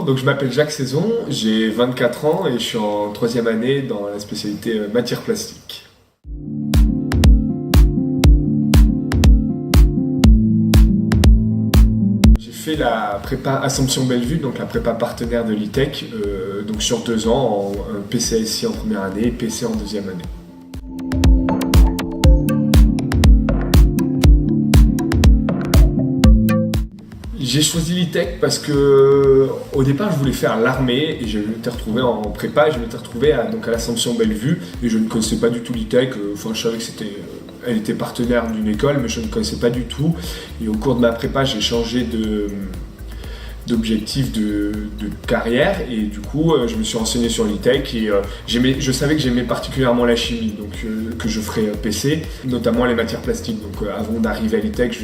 donc je m'appelle Jacques Saison, j'ai 24 ans et je suis en 3e année dans la spécialité matière plastique. J'ai fait la prépa Assomption Bellevue, donc la prépa partenaire de l'ITEC, donc sur 2 ans, en PCSI en première année et PC en 2e année. J'ai choisi l'ITEC parce que au départ je voulais faire l'armée et je m'étais retrouvé en prépa et je m'étais retrouvé à l'Assomption Bellevue et je ne connaissais pas du tout l'ITEC. Enfin, je savais que elle était partenaire d'une école, mais je ne connaissais pas du tout. Et au cours de ma prépa, j'ai changé d'objectif de carrière et du coup je me suis renseigné sur l'ITEC et je savais que j'aimais particulièrement la chimie, donc que je ferais PC, notamment les matières plastiques. Donc avant d'arriver à l'ITEC,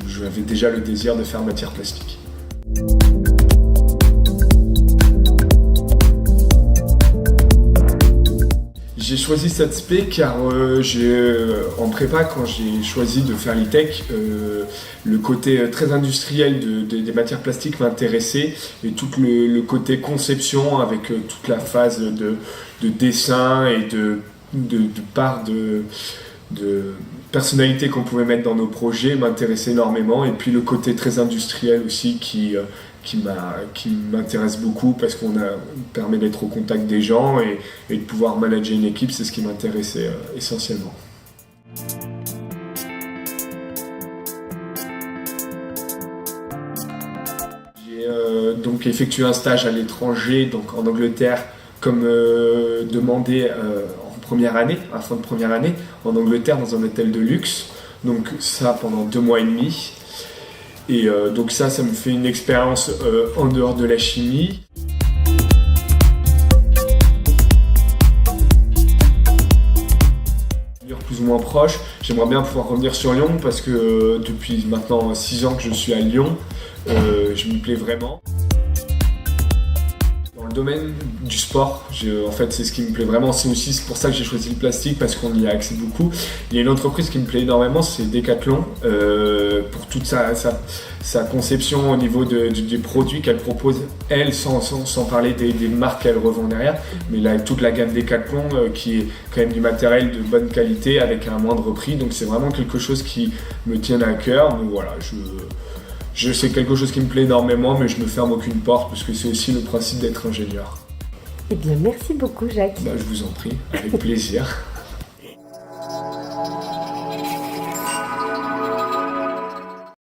j'avais déjà le désir de faire matière plastique. J'ai choisi cette spé car en prépa, quand j'ai choisi de faire l'ITEC, le côté très industriel des matières plastiques m'intéressait et tout le côté conception avec toute la phase de dessin et de part de personnalité qu'on pouvait mettre dans nos projets m'intéressait énormément, et puis le côté très industriel aussi qui m'intéresse beaucoup parce qu'on permet d'être au contact des gens et de pouvoir manager une équipe, c'est ce qui m'intéressait essentiellement. J'ai donc effectué un stage à l'étranger, donc en Angleterre, comme demandé première année, à la fin de première année, en Angleterre dans un hôtel de luxe. Donc ça pendant 2 mois et demi. Et donc ça me fait une expérience en dehors de la chimie. Plus ou moins proche. J'aimerais bien pouvoir revenir sur Lyon parce que depuis maintenant 6 ans que je suis à Lyon, je m'y plais vraiment. Dans le domaine du sport, en fait, c'est ce qui me plaît vraiment. C'est pour ça que j'ai choisi le plastique, parce qu'on y a accès beaucoup. Il y a une entreprise qui me plaît énormément, c'est Decathlon, pour toute sa conception au niveau des produits qu'elle propose, elle, sans parler des marques qu'elle revend derrière, mais toute la gamme Decathlon qui est quand même du matériel de bonne qualité avec un moindre prix. Donc c'est vraiment quelque chose qui me tient à cœur. Donc voilà, c'est quelque chose qui me plaît énormément, mais je ne me ferme aucune porte parce que c'est aussi le principe d'être ingénieur. Eh bien, merci beaucoup, Jacques. Je vous en prie, avec plaisir.